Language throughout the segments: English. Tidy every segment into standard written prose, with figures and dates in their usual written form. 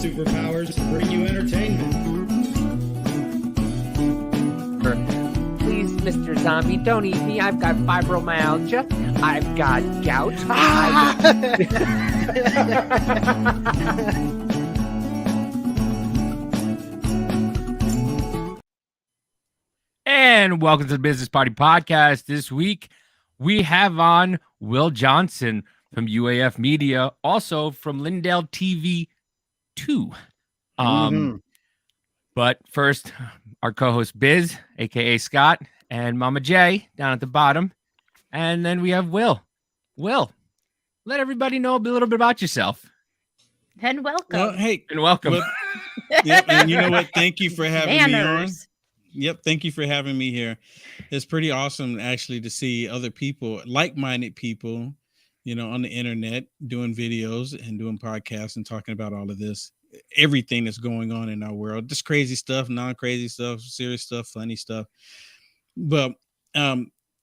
superpowers to bring you entertainment. Please, Mr. Zombie, don't eat me. I've got fibromyalgia. I've got gout. And welcome to the Business Party Podcast. This week, we have on Will Johnson from UAF Media, also from Lindale TV 2. But first, our co-host Biz, a.k.a. Scott, and Mama J down at the bottom. And then we have Will. Will, let everybody know a little bit about yourself. And welcome. Well, hey, And welcome. Yep, and you know what? Thank you for having me on. Manners. Yep, thank you for having me here. It's pretty awesome actually to see other people, like-minded people, on the internet doing videos and doing podcasts and talking about all of this, everything that's going on in our world, just crazy stuff, non-crazy stuff, serious stuff, funny stuff. But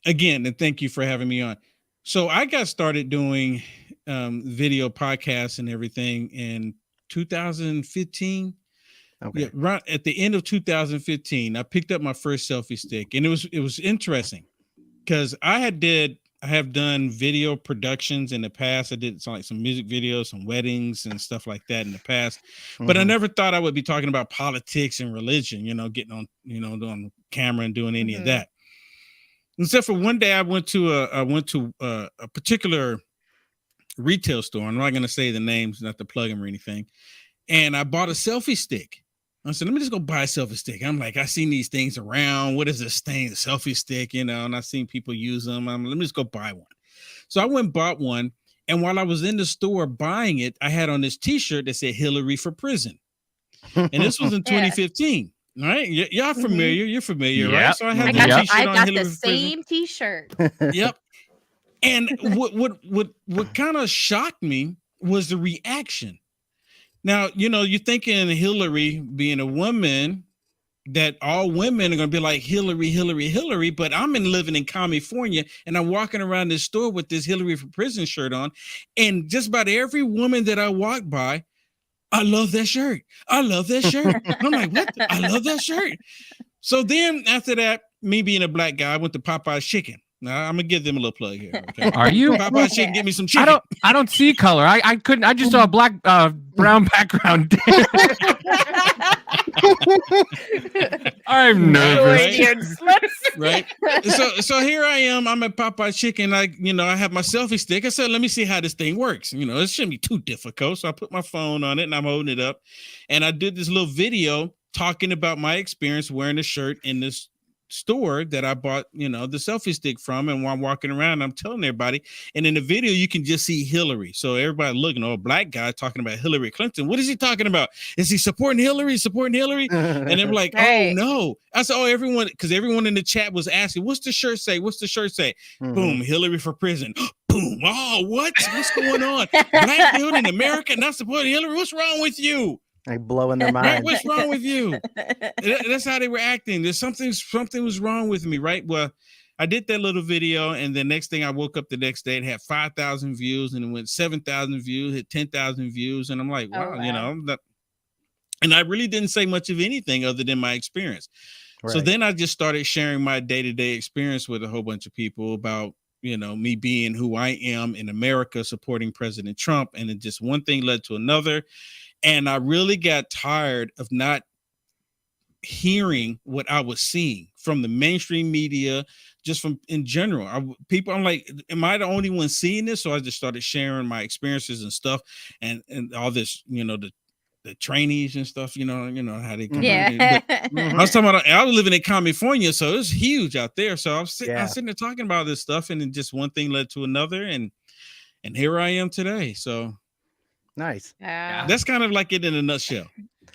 again, and thank you for having me on. So I got started doing video podcasts and everything in 2015. Okay. Yeah, right at the end of 2015, I picked up my first selfie stick, and it was interesting because I have done video productions in the past. I did some music videos, some weddings and stuff like that in the past, but I never thought I would be talking about politics and religion, getting on, on camera and doing any of that. Except for one day I went to a particular retail store. I'm not going to say the names, not to plug them or anything. And I bought a selfie stick. I said, let me just go buy a selfie stick. I'm like, I seen these things around. What is this thing? The selfie stick, and I've seen people use them. Let me just go buy one. So I went and bought one. And while I was in the store buying it, I had on this t-shirt that said Hillary for president. And this was in 2015. All right. Y'all familiar. You're familiar, right? So I had the t-shirt I on got Hillary the for same t-shirt. Yep. And what kind of shocked me was the reaction. Now, you're thinking Hillary being a woman, that all women are going to be like Hillary, Hillary, Hillary. But I'm living in California, and I'm walking around this store with this Hillary for President shirt on. And just about every woman that I walk by, I love that shirt. I love that shirt. I'm like, what? I love that shirt. So then after that, me being a black guy, I went to Popeye's Chicken. Now I'm gonna give them a little plug here. Okay? Are you? Popeye's Chicken, give me some chicken. I don't see color. I couldn't. I just saw a black, brown background. I'm nervous. Right. So here I am. I'm at Popeye's Chicken. I have my selfie stick. I said, let me see how this thing works. It shouldn't be too difficult. So I put my phone on it and I'm holding it up. And I did this little video talking about my experience wearing a shirt in this store that I bought, the selfie stick from. And while I'm walking around, I'm telling everybody. And in the video, you can just see Hillary. So everybody looking, a black guy talking about Hillary Clinton. What is he talking about? Is he supporting Hillary? And they're like, oh no. I said, everyone, because everyone in the chat was asking, what's the shirt say? What's the shirt say? Boom, Hillary for president. Boom. Oh, what's going on? Black dude in America not supporting Hillary? What's wrong with you? Like blowing their mind. What's wrong with you? That's how they were acting. There's something was wrong with me, right? Well, I did that little video, and the next thing I woke up the next day, it had 5,000 views, and it went 7,000 views, hit 10,000 views, and I'm like, wow, and I really didn't say much of anything other than my experience. Right. So then I just started sharing my day-to-day experience with a whole bunch of people about, me being who I am in America, supporting President Trump, and then just one thing led to another. And I really got tired of not hearing what I was seeing from the mainstream media, just from in general. I'm like, am I the only one seeing this? So I just started sharing my experiences and stuff, and all this, the trainees and stuff, how they come. Yeah. I was talking about, I was living in California, so it's huge out there. So I was sitting there talking about this stuff, and then just one thing led to another, and here I am today. So. Nice. Yeah. That's kind of like it in a nutshell.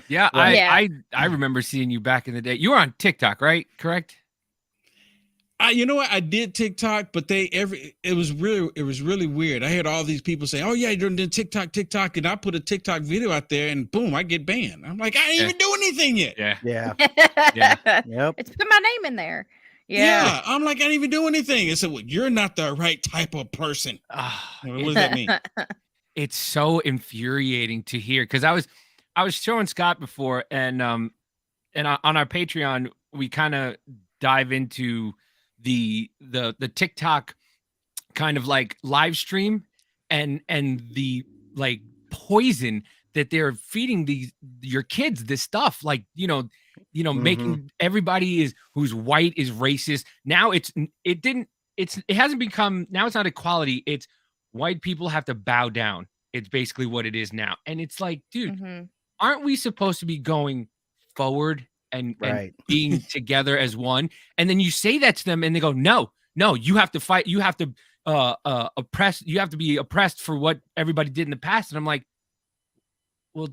Yeah, I remember seeing you back in the day. You were on TikTok, right? Correct? You know what? I did TikTok, but it was really weird. I had all these people say, "Oh yeah, you're doing TikTok," and I put a TikTok video out there, and boom, I get banned. I'm like, I didn't even do anything yet. Yeah. Yep. It's put my name in there. Yeah. I'm like, I didn't even do anything. I said, well, you're not the right type of person. What does that mean? It's so infuriating to hear, because I I was showing Scott before, and on our Patreon, we kind of dive into the TikTok kind of like live stream and the like poison that they're feeding your kids, this stuff, like, making everybody who's white is racist. Now it hasn't become, now it's not equality. It's white people have to bow down. It's basically what it is now. And it's like, dude, aren't we supposed to be going forward and being together as one? And then you say that to them and they go, no, you have to fight. You have to oppress. You have to be oppressed for what everybody did in the past. And I'm like, well,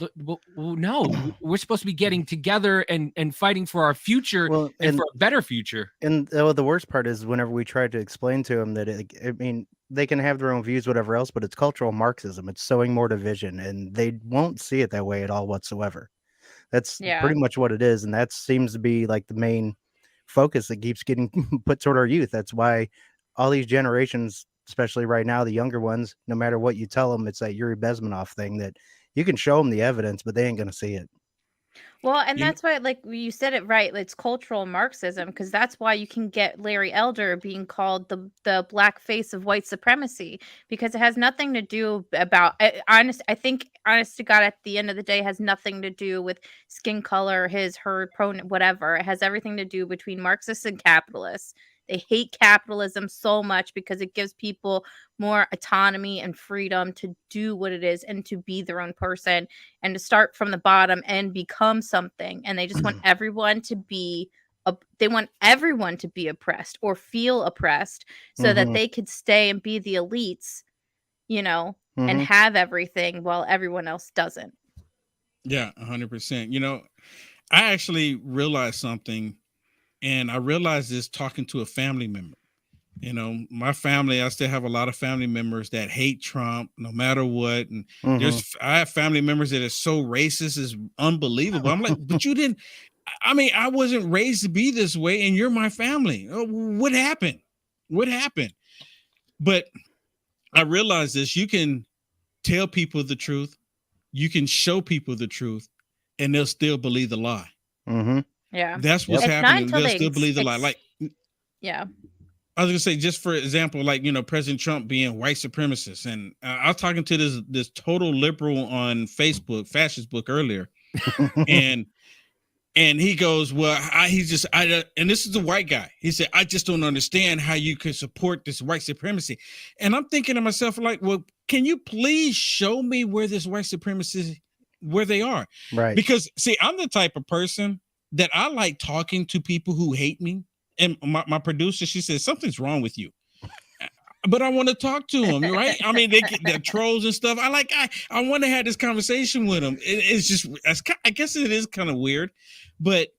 no, we're supposed to be getting together and fighting for our future and for a better future. And the worst part is whenever we try to explain to them that, they can have their own views, whatever else, but it's cultural Marxism. It's sowing more division, and they won't see it that way at all whatsoever. That's pretty much what it is. And that seems to be like the main focus that keeps getting put toward our youth. That's why all these generations, especially right now, the younger ones, no matter what you tell them, it's that Yuri Bezmenov thing that you can show them the evidence, but they ain't going to see it. Well, and that's why, like you said it right, it's cultural Marxism, because that's why you can get Larry Elder being called the black face of white supremacy, because it has nothing to do about, I think, honest to God, at the end of the day, has nothing to do with skin color, his, her, pronoun, whatever. It has everything to do between Marxists and capitalists. They hate capitalism so much because it gives people more autonomy and freedom to do what it is and to be their own person and to start from the bottom and become something. And they just want everyone to be oppressed or feel oppressed so that they could stay and be the elites, and have everything while everyone else doesn't. Yeah, 100%. I actually realized something. And I realized this talking to a family member. My family, I still have a lot of family members that hate Trump no matter what. And I have family members that are so racist, is unbelievable. I'm like, but I wasn't raised to be this way, and you're my family. What happened? But I realized this: you can tell people the truth, you can show people the truth, and they'll still believe the lie. Yeah, that's what's happening. They'll still believe the lie. Like, yeah, I was gonna say, just for example, like President Trump being white supremacist, and I was talking to this total liberal on Facebook, fascist book earlier, and he goes, well, and this is the white guy. He said, I just don't understand how you could support this white supremacy, and I'm thinking to myself, like, well, can you please show me where this white supremacy, where they are? Right. Because see, I'm the type of person that I like talking to people who hate me. And my producer, she says, something's wrong with you. But I want to talk to them, right? I mean, they're trolls and stuff. I want to have this conversation with them. It's just, I guess it is kind of weird, but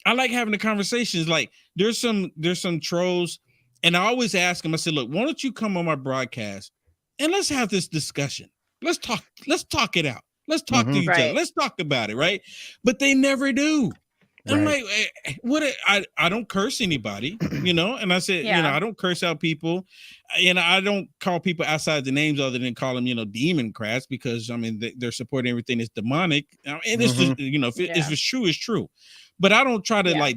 I like having the conversations. Like there's some trolls, and I always ask them, I said, look, why don't you come on my broadcast and let's have this discussion. Let's talk it out. Let's talk to each other. Let's talk about it, right? But they never do. I'm like, what? I don't curse anybody, and I said, I don't curse out people, and I don't call people outside the names other than call them, Democrats, because they're supporting everything that's demonic. And it's just, if it's true, it's true. But I don't try to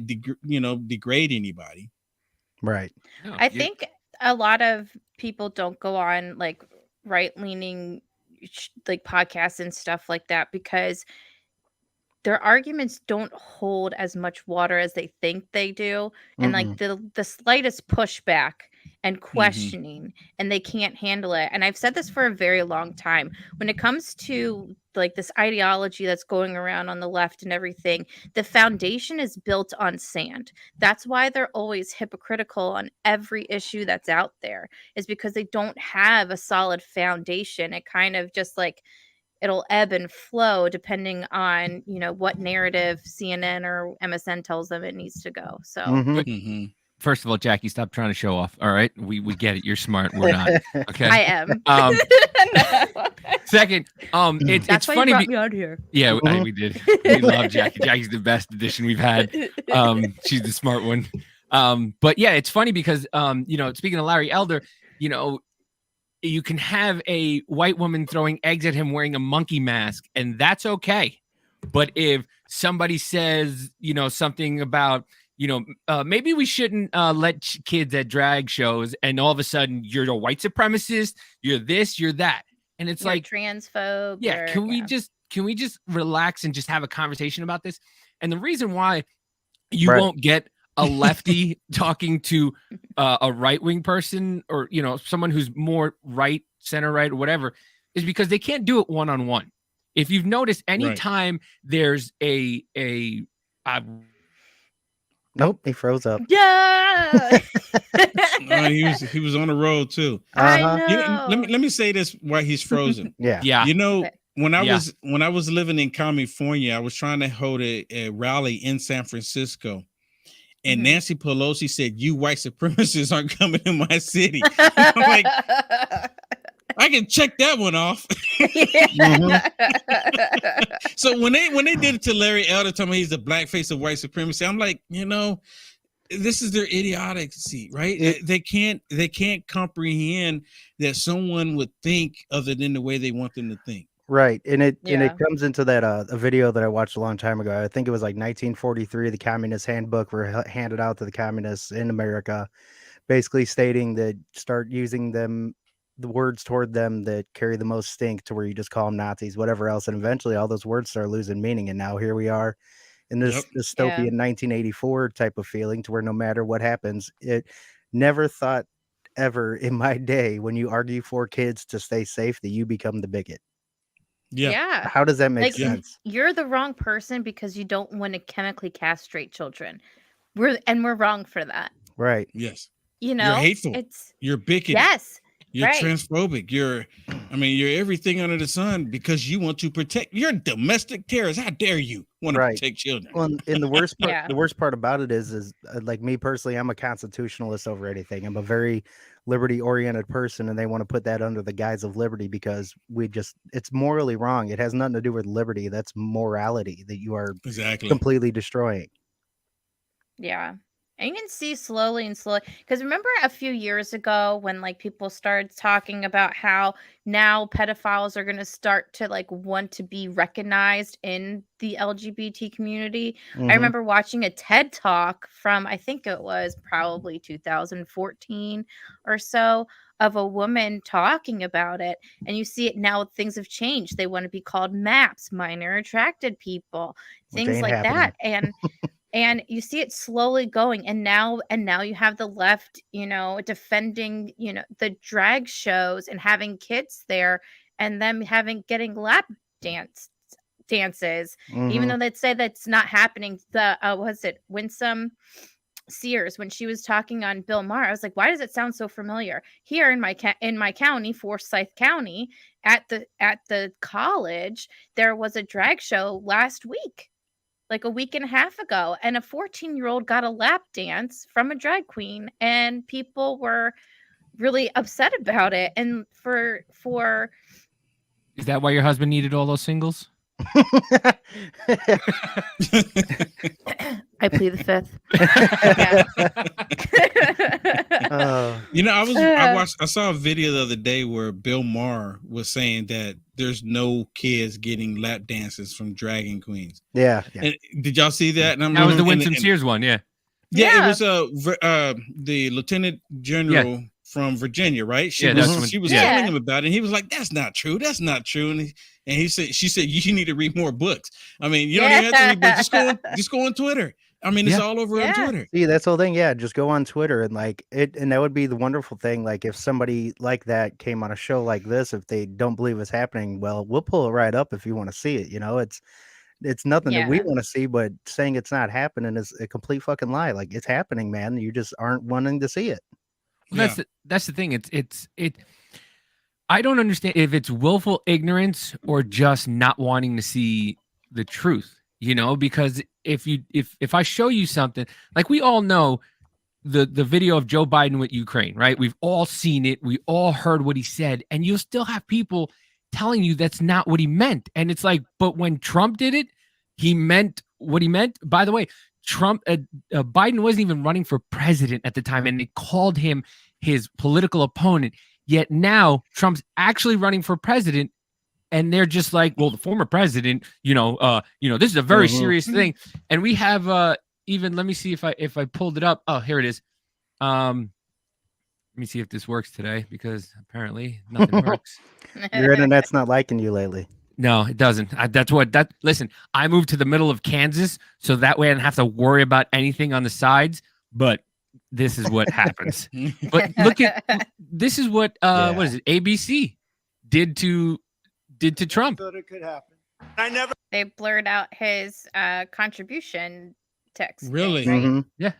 degrade anybody. Right. No, I think a lot of people don't go on like right-leaning like podcasts and stuff like that because their arguments don't hold as much water as they think they do. And like the slightest pushback and questioning, and they can't handle it. And I've said this for a very long time. When it comes to like this ideology that's going around on the left and everything, the foundation is built on sand. That's why they're always hypocritical on every issue that's out there, is because they don't have a solid foundation. It kind of just like, it'll ebb and flow depending on, what narrative CNN or MSN tells them it needs to go. So First of all, Jackie, stop trying to show off. All right. We get it. You're smart. We're not. Okay. I am. Second, it's why funny. you brought me out here. Yeah, we did. We love Jackie. Jackie's the best addition we've had. She's the smart one. But yeah, it's funny because, speaking of Larry Elder, you can have a white woman throwing eggs at him wearing a monkey mask, and that's okay. But if somebody says, something about, maybe we shouldn't let kids at drag shows, and all of a sudden you're a white supremacist, you're this, you're that. And it's You're like, transphobe. yeah, can we just relax and just have a conversation about this? And the reason why you Right. won't get a lefty talking to a right-wing person, or someone who's more right, center right, or whatever, is because they can't do it one-on-one. If you've noticed, anytime there's a Nope, he froze up. Yeah. He was on the road too. I Uh-huh. know. Let me say this while he's frozen. Yeah. yeah, When Yeah. I was living in California, I was trying to hold a rally in San Francisco, and Mhm. Nancy Pelosi said, "You white supremacists aren't coming in my city." I'm like, I can check that one off. So when they did it to Larry Elder, telling me he's the black face of white supremacy, I'm like, this is their idiocy, right? They can't comprehend that someone would think other than the way they want them to think. Right. And it Yeah. comes into that a video that I watched a long time ago. I think it was like 1943, the Communist Handbook were handed out to the communists in America, basically stating that start using the words toward them that carry the most stink, to where you just call them Nazis, whatever else. And eventually all those words start losing meaning. And now here we are in this Yep. dystopian 1984 type of feeling, to where no matter what happens, it never thought ever in my day, when you argue for kids to stay safe, that you become the bigot. Yeah. How does that make Like, sense? you're the wrong person because you don't want to chemically castrate children. We're wrong for that. Right. Yes. You know, hateful. It's You're bigoted. yes. You're right. transphobic. You're everything under the sun because you want to protect. You're a domestic terrorist. How dare you want to Right. protect children? Well, and the worst part, Yeah. the worst part about it is like me personally, I'm a constitutionalist over anything. I'm a very liberty oriented person, and they want to put that under the guise of liberty because it's morally wrong. It has nothing to do with liberty. That's morality that you are Exactly. completely destroying. Yeah. And you can see slowly, because remember a few years ago when like people started talking about how now pedophiles are going to start to like want to be recognized in the LGBT community. Mhm. I remember watching a TED talk from, I think it was probably 2014 or so, of a woman talking about it. And you see it now, things have changed. They want to be called MAPS, minor attracted people, Which things ain't like happening. that. And you see it slowly going, and now you have the left, defending, the drag shows and having kids there, and them getting lap dances, even Mhm. though they'd say that's not happening. The was it Winsome Sears, when she was talking on Bill Maher, I was like, why does it sound so familiar? Here in my county, Forsyth County, at the college, there was a drag show last week, like a week and a half ago, and a 14-year-old got a lap dance from a drag queen, and people were really upset about it. And for Is that why your husband needed all those singles? I plead the fifth. I saw a video the other day where Bill Maher was saying that there's no kids getting lap dances from dragging queens. Yeah. And did y'all see that? And That was the Winsome Sears one, yeah. Yeah, it was the lieutenant general from Virginia, right? She was telling him about it, and he was like, "That's not true. That's not true." And she said, "You need to read more books." I mean, you don't even have to read books. Just go on Twitter. I mean, it's all over on Twitter. See, that's the whole thing. Yeah, just go on Twitter and like it, and that would be the wonderful thing. Like if somebody like that came on a show like this, if they don't believe it's happening, well, we'll pull it right up if you want to see it. It's nothing that we want to see, but saying it's not happening is a complete fucking lie. Like it's happening, man. You just aren't wanting to see it. Well, that's the thing. It's I don't understand if it's willful ignorance or just not wanting to see the truth, because if I show you something, like we all know the video of Joe Biden with Ukraine, right? We've all seen it. We all heard what he said, and you'll still have people telling you that's not what he meant. And it's like, but when Trump did it, he meant what he meant. By the way, Biden wasn't even running for president at the time, and they called him his political opponent. Yet now Trump's actually running for president, and they're just like, well, the former president, this is a very Mhm. serious thing. And we have even, let me see if I pulled it up. Oh, here it is. Let me see if this works today, because apparently nothing works. Your internet's not liking you lately. No, it doesn't. Listen, I moved to the middle of Kansas, so that way I don't have to worry about anything on the sides. But this is what happens. But this is what what is it? ABC did to Trump. Thought it could happen. They blurred out his contribution text. Really? Right? Mhm. Yeah.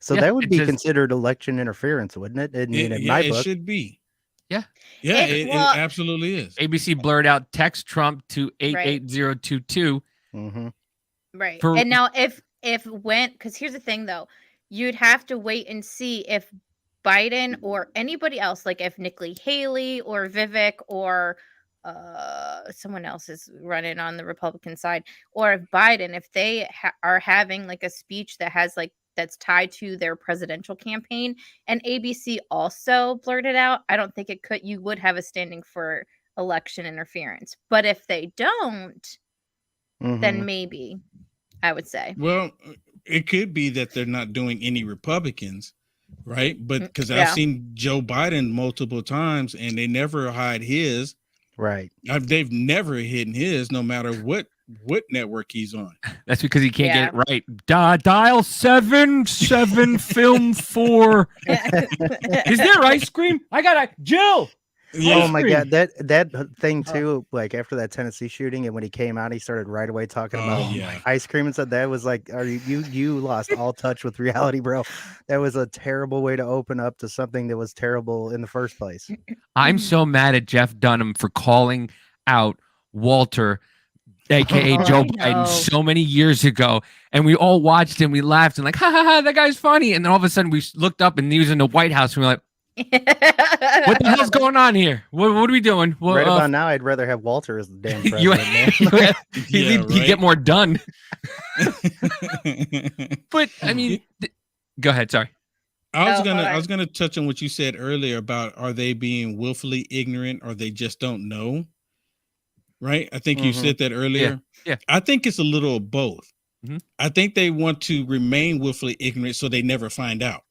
So Yeah, that would it be says- considered election interference, wouldn't it? In It my book. should be. Yeah. Yeah, It- it well- absolutely is. ABC blurred out text Trump to 88022. Mm-hmm. Right. For- And now because here's the thing though, you'd have to wait and see if Biden or anybody else, like if Nikki Haley or Vivek or someone else is running on the Republican side, or if Biden, if they are having like a speech that has like that's tied to their presidential campaign, and ABC also blurted out, I don't think you would have a standing for election interference. But if they don't, Mm-hmm. then maybe I would say. Well, it could be that they're not doing any Republicans, right? But because Yeah. I've seen Joe Biden multiple times and they never hide his. Right. They've never hidden his, no matter what network he's on. That's because he can't get it right. Dial 77 film 4. Is there ice cream? I got Jill. Oh my cream. god, that thing too. Like after that Tennessee shooting, and when he came out, he started right away talking about yeah. ice cream and said that was like, are you lost all touch with reality, bro? That was a terrible way to open up to something that was terrible in the first place. I'm so mad at Jeff Dunham for calling out Walter, aka Oh, Joe I know. Biden, so many years ago, and we all watched and we laughed and like, ha ha ha, that guy's funny. And then all of a sudden we looked up and he was in the White House and we we're like, what the hell's going on here? What are we doing? Well, Right about now, I'd rather have Walter as the damn you, president. man. he'd get more done. But I mean, go ahead. Sorry. I hold was gonna touch on what you said earlier about, are they being willfully ignorant or they just don't know? Right? I think you Mhm. said that earlier. Yeah. I think it's a little of both. Mhm. I think they want to remain willfully ignorant so they never find out.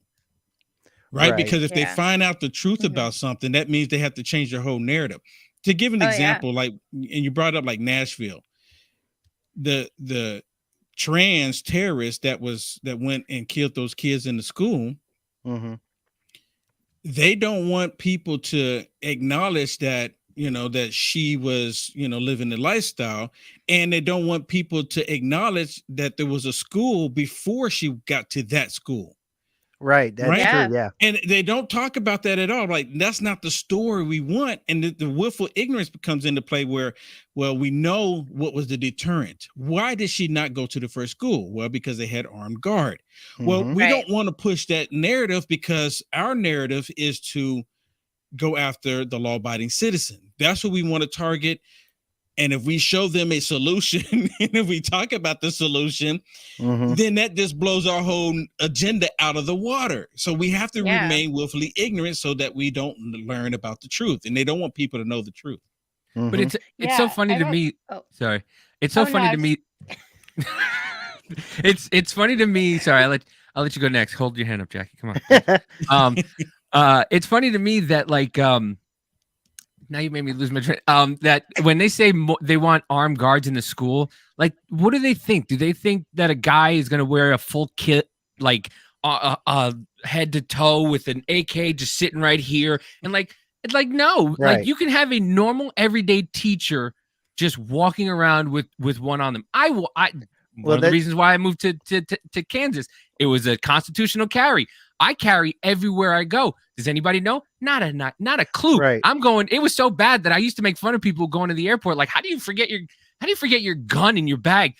Right? Right. Because if they Yeah. find out the truth Mhm. about something, that means they have to change their whole narrative. To give an Oh, yeah. example, like, and you brought up like Nashville, the trans terrorist that went and killed those kids in the school, Mhm. they don't want people to acknowledge that, that she was, living the lifestyle, and they don't want people to acknowledge that there was a school before she got to that school. Right. That's Right? true. Yeah. And they don't talk about that at all. Like, that's not the story we want. And the willful ignorance comes into play where, well, we know what was the deterrent. Why did she not go to the first school? Well, because they had armed guard. Well, Mhm. we Right. don't want to push that narrative, because our narrative is to go after the law-abiding citizen. That's what we want to target. And if we show them a solution, and if we talk about the solution, Mhm. then that just blows our whole agenda out of the water. So we have to Yeah. remain willfully ignorant so that we don't learn about the truth. And they don't want people to know the truth. But Mhm. it's so Yeah, funny I to don't- me. oh. Sorry, it's so Oh, no, funny I to me. It's funny to me. Sorry, I'll let you go next. Hold your hand up, Jackie. Come on. It's funny to me that now you made me lose my train. That when they say they want armed guards in the school, like, what do they think? Do they think that a guy is going to wear a full kit, like head to toe with an AK just sitting right here, and like no, Right. like you can have a normal everyday teacher just walking around with one on them. One Well, of the that- reasons why I moved to Kansas, it was a constitutional carry. I carry everywhere I go. Does anybody know? Not a clue. Right. I'm going. It was so bad that I used to make fun of people going to the airport. Like, how do you forget your gun in your bag?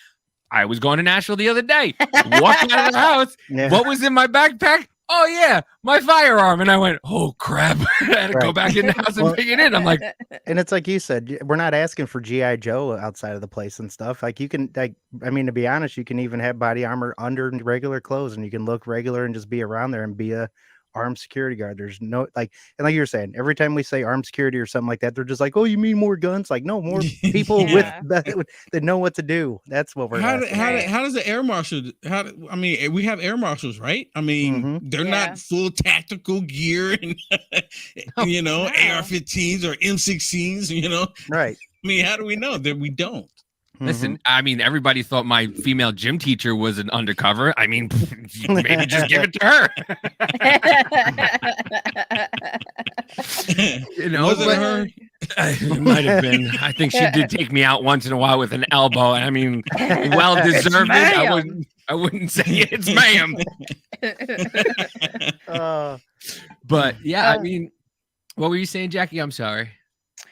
I was going to Nashville the other day, walking out of the house. Yeah. What was in my backpack? Oh yeah, my firearm. And I went, oh crap! I had to go Right. back in the house and Well- pick it in. I'm like, And it's like you said, we're not asking for GI Joe outside of the place and stuff. Like you can, like, I mean, to be honest, you can even have body armor under regular clothes, and you can look regular and just be around there and be a armed security guard. There's no and like you're saying, every time we say armed security or something like that, they're just like, oh, you mean more guns? Like, no, more people Yeah. with that know what to do. That's what we're How asking. does the air marshal? I mean, we have air marshals, right? I mean, they're Yeah. not full tactical gear and No. AR-15s or M16s. Right. I mean, how do we know that we don't? Listen, I mean, everybody thought my female gym teacher was an undercover. I mean, maybe just give it to her. Was it but- her? It might have been. I think she did take me out once in a while with an elbow. I mean, well deserved. ma'am. I wouldn't say it's ma'am. But yeah, I mean, what were you saying, Jackie? I'm sorry.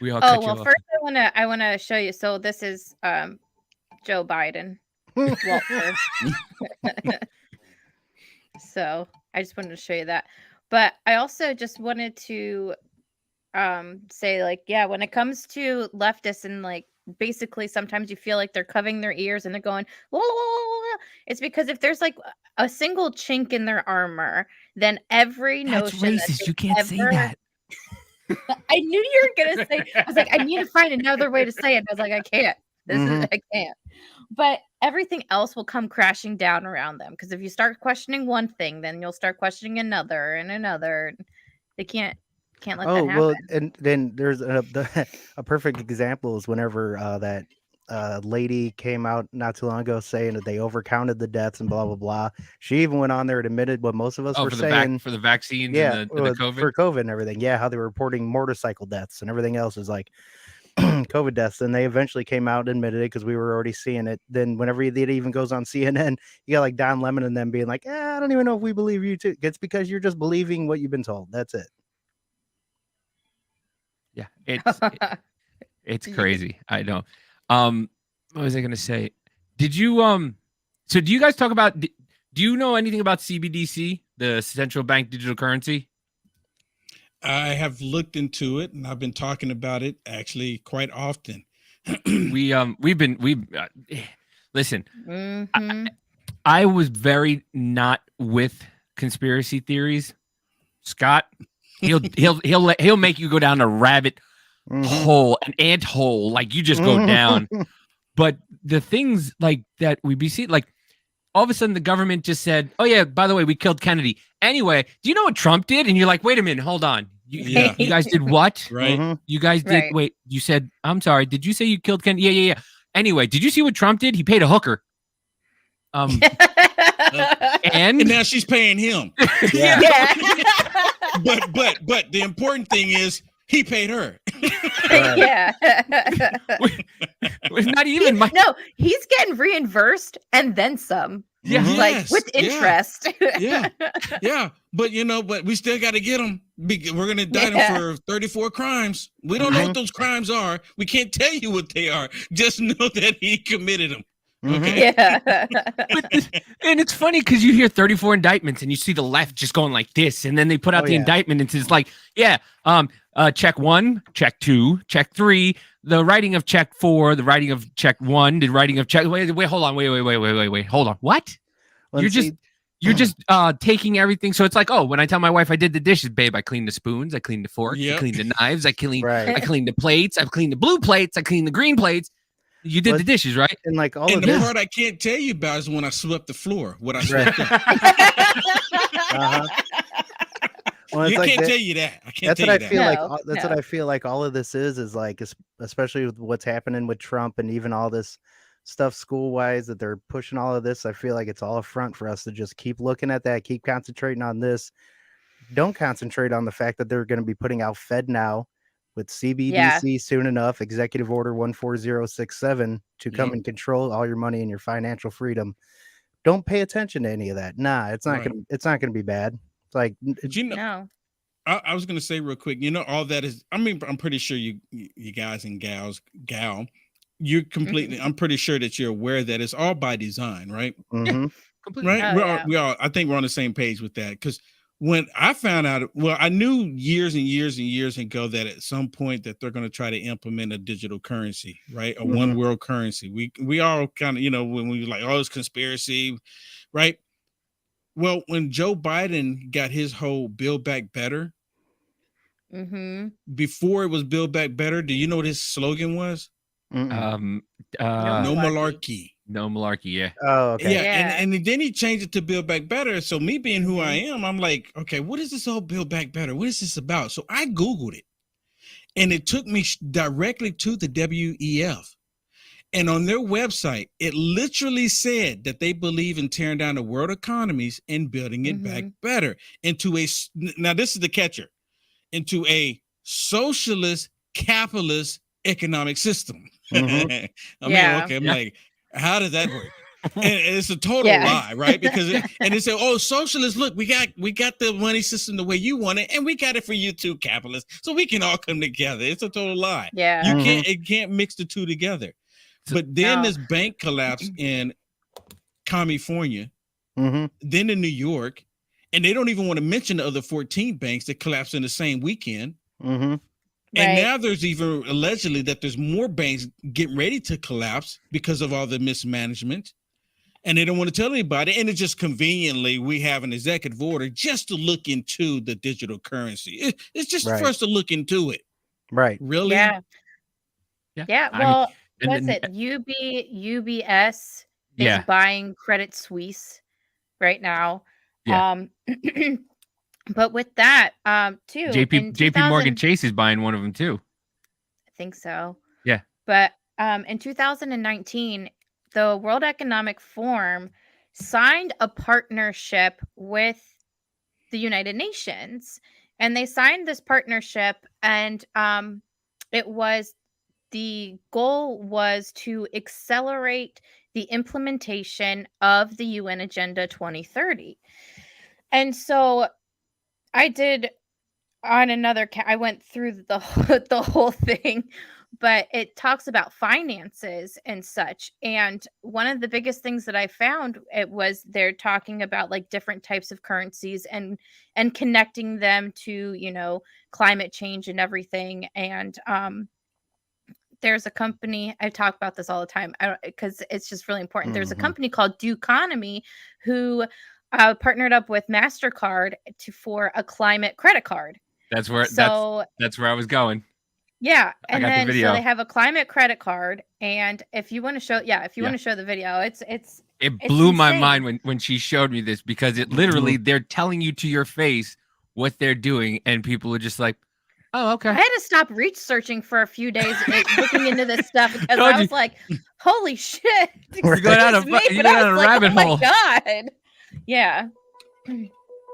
We all cut Oh you well, off. first I wanna show you. So this is Joe Biden. Walter. So I just wanted to show you that. But I also just wanted to say, like, yeah, when it comes to leftists and like basically sometimes you feel like they're covering their ears and they're going, "La, la, la, la, la," it's because if there's like a single chink in their armor, then every That's notion that racist. they You can't say ever- that. I knew you were gonna say. I was like, I need to find another way to say it. I was like, I can't. I can't. But everything else will come crashing down around them because if you start questioning one thing, then you'll start questioning another and another. They can't let that happen. well, and then there's a perfect example is whenever that lady came out not too long ago saying that they overcounted the deaths and blah blah blah. She even went on there and admitted what most of us Oh, were for saying. the vaccines Yeah, and the COVID. for COVID and everything. Yeah, how they were reporting motorcycle deaths and everything else is like COVID deaths. And they eventually came out and admitted it because we were already seeing it. Then whenever it even goes on CNN, you got like Don Lemon and them being like, I don't even know if we believe you too. It's because you're just believing what you've been told. That's it. Yeah, it's crazy. I know. What was I gonna say? Did you so do you guys talk about? Do you know anything about CBDC, the central bank digital currency? I have looked into it and I've been talking about it actually quite often. Listen. Mhm. I was very not with conspiracy theories. Scott, he'll make you go down a rabbit hole, an ant hole, like you just go down. But the things like that we be seeing, like all of a sudden the government just said, "Oh yeah, by the way, we killed Kennedy." Anyway, do you know what Trump did? And you're like, "Wait a minute, hold on. Yeah. You guys did what? Right. You guys did Right. wait. You said, I'm sorry. Did you say you killed Kennedy? Yeah. Anyway, did you see what Trump did? He paid a hooker. And And now she's paying him. Yeah. But the important thing is he paid her. Yeah. it's not even my. No, he's getting reimbursed and then some. Yeah. Like Yes, with yeah. interest. Yeah. But but we still got to get him. We're going to indict Yeah. him for 34 crimes. We don't know what those crimes are. We can't tell you what they are. Just know that he committed them. Okay. Yeah. And it's funny because you hear 34 indictments and you see the left just going like this, and then they put out Oh, the yeah. indictment and it's like, check 1, check 2, check 3, the writing of check 4, the writing of check 1, the writing of check. Wait, hold on, wait, hold on. What? Well, You're just taking everything. So it's like, oh, when I tell my wife I did the dishes, babe, I cleaned the spoons, I cleaned the forks, I Yep. cleaned the knives, I cleaned right. the plates, I've cleaned the blue plates, I cleaned the green plates. You did But- the dishes, right? And like all And of the this. part I can't tell you about is when I swept the floor. What I swept Right. up. Uh-huh. Well, it's You like can't that- tell you that. I can't that's tell what you I that. feel like. No, That's what I feel like. All of this is like, especially with what's happening with Trump and even all this stuff school wise that they're pushing all of this. I feel like it's all a front for us to just keep looking at that, keep concentrating on this. Don't concentrate on the fact that they're going to be putting out Fed now with CBDC soon enough, Executive Order 14067 to come and control all your money and your financial freedom. Don't pay attention to any of that. Nah, it's not Right. gonna. It's not gonna be bad. It's like But you know, No. I was gonna say real quick. All that is. I mean, I'm pretty sure you guys and you're completely. I'm pretty sure that you're aware that it's all by design, right? mhm. Completely. Right. Oh, We all. I think we're on the same page with that because when I found out, well, I knew years and years and years ago that at some point that they're going to try to implement a digital currency, right? A one world currency. We all kind of, when we were like, oh, it's conspiracy, right? Well, when Joe Biden got his whole Build Back Better, Mm-hmm. before it was Build Back Better, do you know what his slogan was? Mm-mm. No malarkey. No malarkey. Yeah. Oh, okay. Yeah, Yeah. and then he changed it to Build Back Better. So me being who I am, I'm like, okay, what is this whole Build Back Better? What is this about? So I Googled it, and it took me directly to the WEF. And on their website, it literally said that they believe in tearing down the world economies and building it back better into a, now this is the catcher, into a socialist capitalist economic system. Mhm. I'm like, how does that work? And it's a total lie, right? Because and they say, oh, socialists, look, we got the money system the way you want it, and we got it for you too, capitalists. So we can all come together. It's a total lie. Yeah. You can't mix the two together. But then this bank collapse in California, then in New York, and they don't even want to mention the other 14 banks that collapsed in the same weekend. And now there's even allegedly that there's more banks getting ready to collapse because of all the mismanagement. And they don't want to tell anybody. And it's just conveniently, we have an executive order just to look into the digital currency. It's just for us to look into it. Right. Really? Yeah. Well, and what's then- it? UBS is buying Credit Suisse right now. Yeah. But with that, too, JP Morgan Chase is buying one of them too. I think so. Yeah. But in 2019, the World Economic Forum signed a partnership with the United Nations, and they signed this partnership, and the goal was to accelerate the implementation of the UN Agenda 2030. And so I did on another I went through the whole thing, but it talks about finances and such. And one of the biggest things that I found, it was they're talking about like different types of currencies and connecting them to, climate change and everything. And there's a company, I talk about this all the time because it's just really important. There's a company called Duconomy who partnered up with MasterCard for a climate credit card. That's where that's where I was going. Yeah, and then the so they have a climate credit card, and if you want to show, want to show the video, it's blew my insane. mind when she showed me this, because it literally they're telling you to your face what they're doing, and people are just like, oh, okay. I had to stop researching for a few days looking into this stuff because I was like, holy shit. You go down a rabbit hole. Oh my God. Yeah.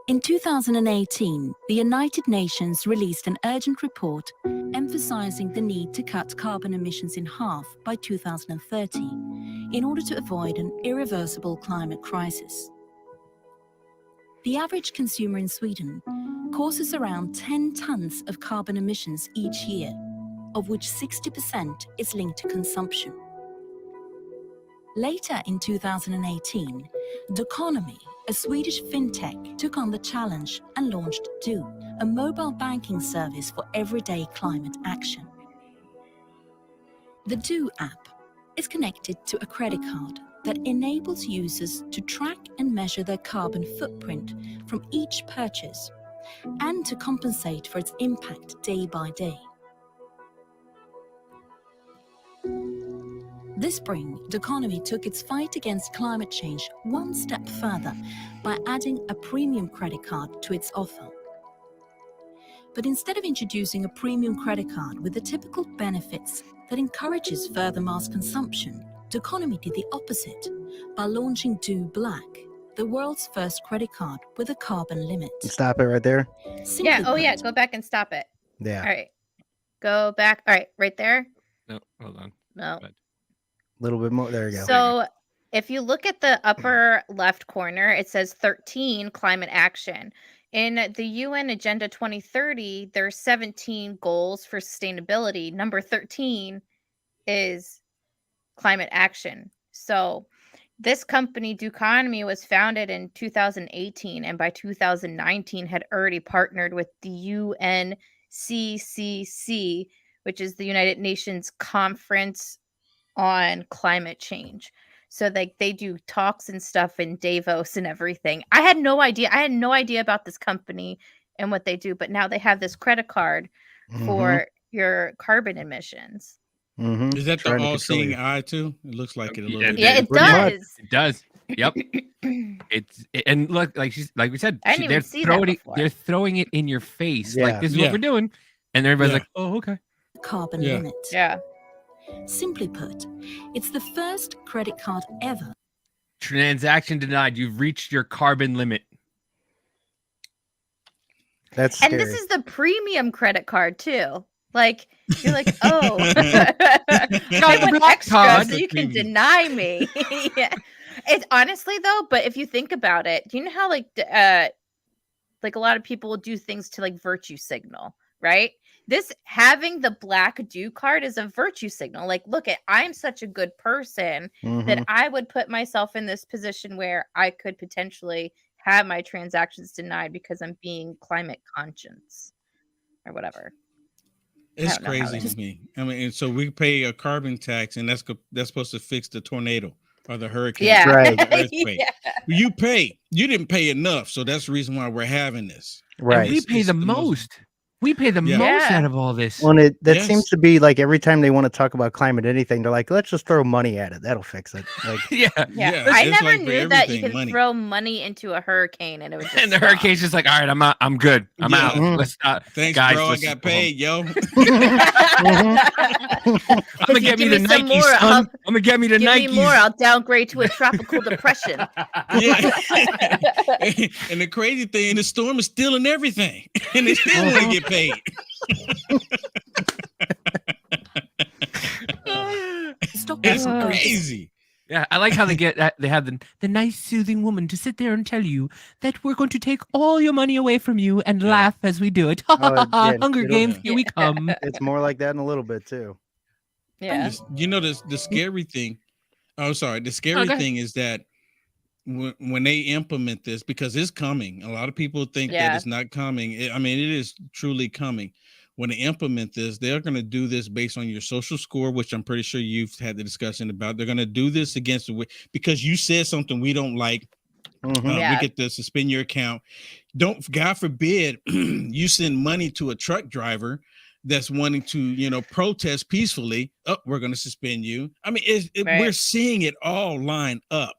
In 2018, the United Nations released an urgent report emphasizing the need to cut carbon emissions in half by 2030 in order to avoid an irreversible climate crisis. The average consumer in Sweden causes around 10 tons of carbon emissions each year, of which 60% is linked to consumption. Later in 2018, Duconomy, a Swedish fintech, took on the challenge and launched Do, a mobile banking service for everyday climate action. The Do app is connected to a credit card that enables users to track and measure their carbon footprint from each purchase and to compensate for its impact day by day. This spring, Duconomy took its fight against climate change one step further by adding a premium credit card to its offer. But instead of introducing a premium credit card with the typical benefits that encourages further mass consumption, Duconomy did the opposite by launching Do Black, the world's first credit card with a carbon limit. Stop it right there. Simply put, go back and stop it. Yeah. All right. Go back. All right, right there. No, hold on. No. But- A little bit more. There you go. So if you look at the upper left corner, it says 13 climate action. In the UN Agenda 2030, there's 17 goals for sustainability. Number 13 is climate action. So this company, Duconomy, was founded in 2018, and by 2019 had already partnered with the UNCCC, which is the United Nations Conference on Climate Change. So they do talks and stuff in Davos and everything. I had no idea. I had no idea about this company and what they do, but now they have this credit card for your carbon emissions. Is that the Trying to all-seeing control eye too? It looks like it a little Yeah, bit. Yeah, it Pretty much. does. It does. Yep. And look, like we said, I didn't even they're see that throwing it. before. They're throwing it in your face. Yeah. Like this is Yeah. what we're doing, and everybody's Yeah. like, "Oh, okay." Carbon Yeah. limit. Yeah. Simply put, it's the first credit card ever Transaction denied. You've reached your carbon limit. That's And scary. this is the premium credit card too. Like you're like, oh, I the want black extra card. so you can Premium. deny me. Yeah. It's honestly though, but if you think about it, you know how like a lot of people will do things to like virtue signal, right? This having the black due card is a virtue signal. Like, look at I'm such a good person that I would put myself in this position where I could potentially have my transactions denied because I'm being climate conscious or whatever. It's don't know how crazy to me. I mean, and so we pay a carbon tax, and that's supposed to fix the tornado or the hurricane, Yeah. or Right. the earthquake. Yeah. You pay. You didn't pay enough, so that's the reason why we're having this. Right. And we pay It's the the most- most. We pay the Yeah. most Yeah. out of all this. Well, and that Yes. seems to be like every time they want to talk about climate anything, they're like, let's just throw money at it. That'll fix it. Like, Yeah. Yeah. Yeah, I it's never like for knew that you everything, could money. throw money into a hurricane and it would just And the stop. hurricane's just like, all right, I'm out. I'm good. I'm Yeah. out. Mhm. Let's not. Thanks, Guys, bro. I let's got go home. paid, yo. I'm If gonna you get me give the me some Nike, more, son. I'll- I'm gonna get me the Give Nike. me more, I'll downgrade to a tropical depression. Yeah. And the crazy thing, the storm is stealing everything, and they still want to get paid. stop It's being aggressive. crazy. Yeah, I like how they get that. They have the nice, soothing woman to sit there and tell you that we're going to take all your money away from you and Yeah. laugh as we do it. Ha ha ha! yeah, Hunger it'll- Games, here we come. it's more like that in a little bit too. Yeah. You know, the scary thing. Oh, sorry. The go scary ahead. thing is that when they implement this, because it's coming. A lot of people think Yeah. that it's not coming. I mean, it is truly coming. When they implement this, they're going to do this based on your social score, which I'm pretty sure you've had the discussion about. They're going to do this against because you said something we don't like. Mhm. Yeah. We get to suspend your account. God forbid you send money to a truck driver that's wanting to, protest peacefully. Oh, we're going to suspend you. I mean, Right. we're seeing it all line up.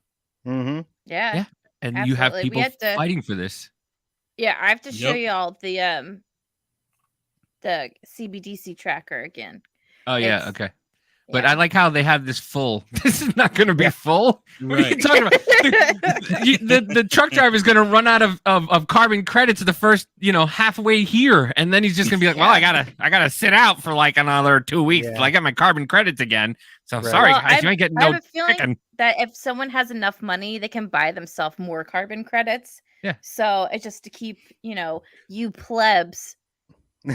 Mhm. Yeah. Yeah. And you have Absolutely. We people have to- fighting for this. Yeah, I have to show Yep. you all the CBDC tracker again. Oh yeah, It's- okay. But Yeah. I like how they have this full. This is not going to be full. What are you Right. talking about? The truck driver is going to run out of carbon credits the first, halfway here, and then he's just going to be like, "Well, I gotta sit out for like another 2 weeks Yeah. till I get my carbon credits again." So Right. sorry, Well, guys, you ain't getting I have no a feeling chicken. that if someone has enough money, they can buy themselves more carbon credits. Yeah. So it's just to keep, you plebs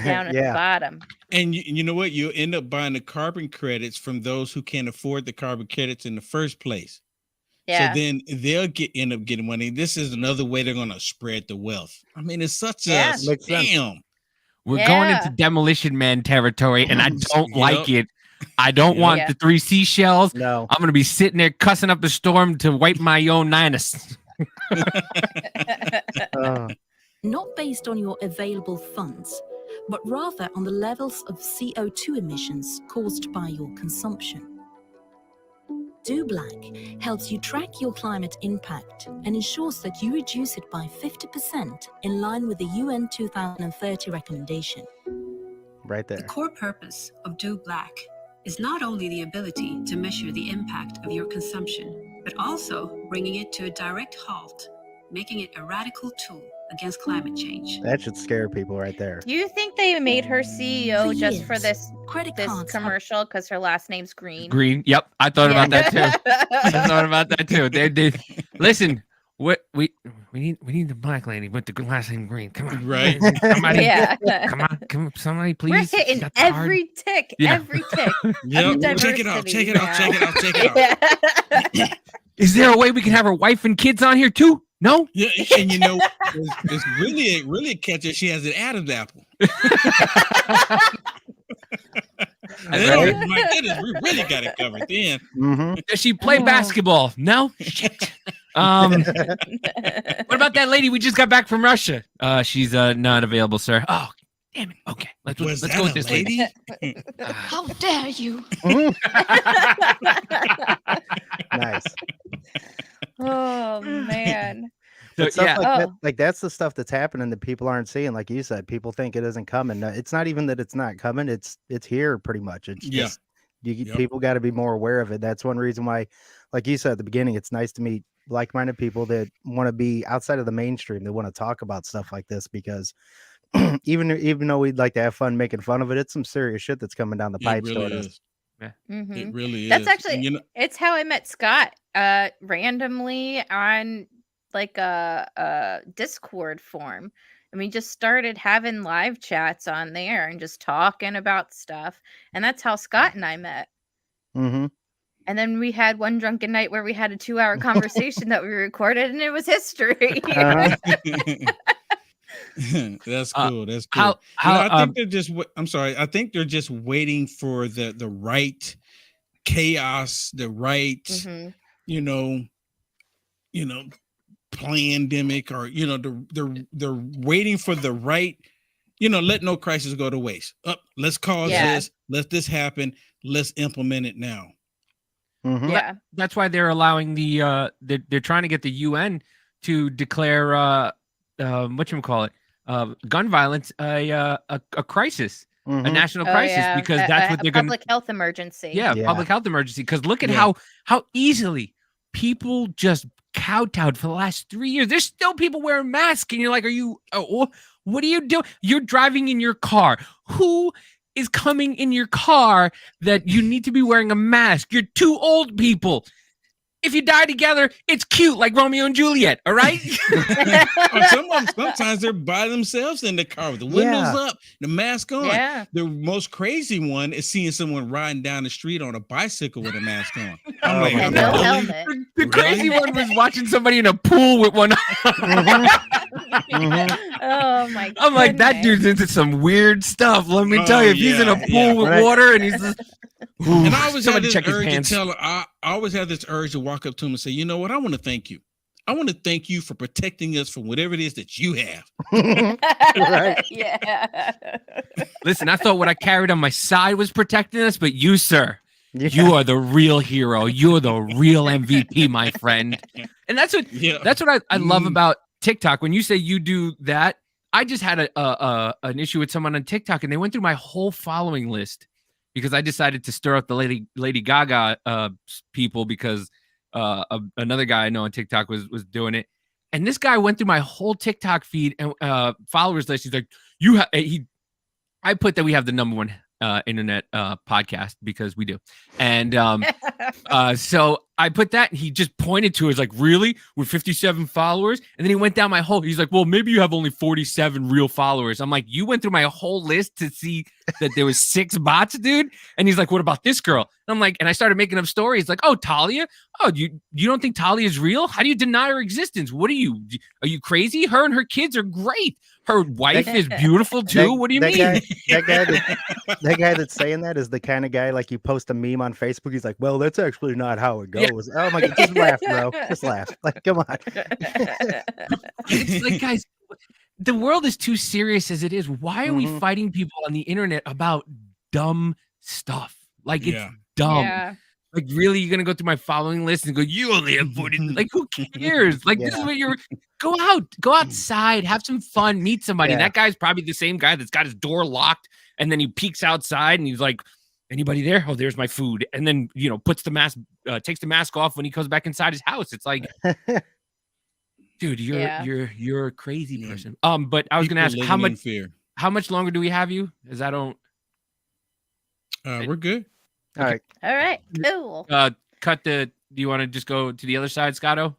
down at the yeah. bottom. And you know what? You end up buying the carbon credits from those who can't afford the carbon credits in the first place. Yeah. So then they'll end up getting money. This is another way they're going to spread the wealth. I mean, it's such Yeah. a Makes sense. damn. We're going into Yeah. Demolition Man territory, and I don't Yep. like it. I don't want Yeah. the 3 seashells. No. I'm gonna be sitting there cussing up the storm to wipe my own anus. Uh, Not based on your available funds, but rather on the levels of CO2 emissions caused by your consumption. Do Black helps you track your climate impact and ensures that you reduce it by 50% in line with the UN 2030 recommendation. right The there. core purpose of Do Black is not only the ability to measure the impact of your consumption, but also bringing it to a direct halt, making it a radical tool against climate change. That should scare people right there. Do you think they made her CEO For just for years, this Credit this cards have commercial because her last name's Green? Green. Yep, I thought about that too. I too. thought about that too. They did. Listen, what we need the black lady with the last name Green. Come on, Right. Somebody, Yeah. come on, somebody, please. We're hitting Got the card? every tick, Yeah. every tick. Yep. Of Check it out. diversity Check it out. Check it out. Check it out. Yeah. Is there a way we can have her wife and kids on here too? No. Yeah, and it's really a catcher. She has an Adam's apple. Then, my goodness, we really got it covered then. Mm-hmm. Does she play Oh. basketball? No. Shit. What about that lady we just got back from Russia? She's not available, sir. Oh, damn it. Okay, let's Was go that with a this lady. How dare you? Nice. Oh man. So, But stuff yeah, like that, Oh. like that's the stuff that's happening that people aren't seeing. Like you said, people think it isn't coming. No, it's not even that it's not coming. It's here pretty much. It's Yeah. just Yep. people got to be more aware of it. That's one reason why, like you said at the beginning, it's nice to meet like-minded people that want to be outside of the mainstream. They want to talk about stuff like this because even though we'd like to have fun making fun of it, it's some serious shit that's coming down the It pipes really toward us. is. Mhm. It really That's is. actually And, you know, it's how I met Scott randomly on like a Discord form. And we just started having live chats on there and just talking about stuff. And that's how Scott and I met. Mm-hmm. And then we had one drunken night where we had a 2-hour conversation that we recorded and it was history. Uh-huh. That's cool. That's cool. how You know, how I think they're just. I'm sorry. I think they're just waiting for the right chaos, the right, Mhm. you know, pandemic, or they're waiting for the right, let no crisis go to waste. Let's cause Yeah. this. Let this happen. Let's implement it now. Mm-hmm. Yeah. that's why they're allowing they're trying to get the UN to declare whatchamacallit, gun violence a crisis, a Mm-hmm. national Oh, crisis, yeah. because that's what A they're going to public health emergency. yeah, Yeah. public health emergency. Because look at Yeah. how easily people just kowtowed for the last 3 years. There's still people wearing masks, and you're like, what are you doing? You're driving in your car. Who is coming in your car that you need to be wearing a mask? You're two old people. If you die together, it's cute, like Romeo and Juliet. All right. Or sometimes they're by themselves in the car with the windows up, the mask on. Yeah. The most crazy one is seeing someone riding down the street on a bicycle with a mask on. I'm Oh like, my And God. no really? helmet. The crazy one was watching somebody in a pool with one. Oh my I'm like, that goodness. dude's into some weird stuff. Let me tell Oh, you, if he's in a yeah, pool yeah. with Right. water and he's just, ooh, And I always had somebody this check his urge to pants. tell her, I always have this urge to walk up to him and say, you know what? I want to thank you. I want to thank you for protecting us from whatever it is that you have. Right. Yeah. Listen, I thought what I carried on my side was protecting us, but you, sir, Yeah. you are the real hero. You're the real MVP, my friend. And that's what Yeah. I love Mm. about TikTok. When you say you do that, I just had an issue with someone on TikTok, and they went through my whole following list because I decided to stir up the Lady Gaga people because another guy I know on TikTok was doing it, and this guy went through my whole TikTok feed and followers list. He's like, I put that we have the #1 internet podcast because we do, and so I put that, and he just pointed to it. He's like, really, with 57 followers? And then he went down my whole. He's like, well, maybe you have only 47 real followers. I'm like, you went through my whole list to see that there was 6 bots, dude. And he's like, what about this girl? And I'm like, and I started making up stories like, oh, Talia. Oh, you don't think Talia is real? How do you deny her existence? What are you crazy? Her and her kids are great. Her wife is beautiful too. What do you mean? That guy that's saying that is the kind of guy, like, you post a meme on Facebook. He's like, well, that's actually not how it Yeah. goes. Oh my God, just laugh, bro. Just laugh. Like, come on. It's like, guys, the world is too serious as it is. Why are we Mhm. fighting people on the internet about dumb stuff? Like, it's Yeah. dumb. Yeah. Like, really, you're gonna go through my following list and go, you only have 40. Like, who cares? Like, this is Yeah. what you're. Go outside, have some fun, meet somebody. And Yeah. that guy's probably the same guy that's got his door locked, and then he peeks outside and he's like, anybody there? Oh, there's my food. And then puts the mask, takes the mask off when he comes back inside his house. It's like, dude, Yeah. you're a crazy Yeah. person. But I was gonna ask, People how living in much fear. how much longer do we have you? As I don't We're good. All right. All right. Cool. cut the. Do you want to just go to the other side, Scotto?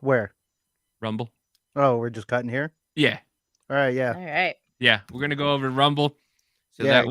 Where? Rumble. Oh, we're just cutting here. Yeah, All right. Yeah. All right. yeah. We're gonna go over to Rumble. So Yeah. that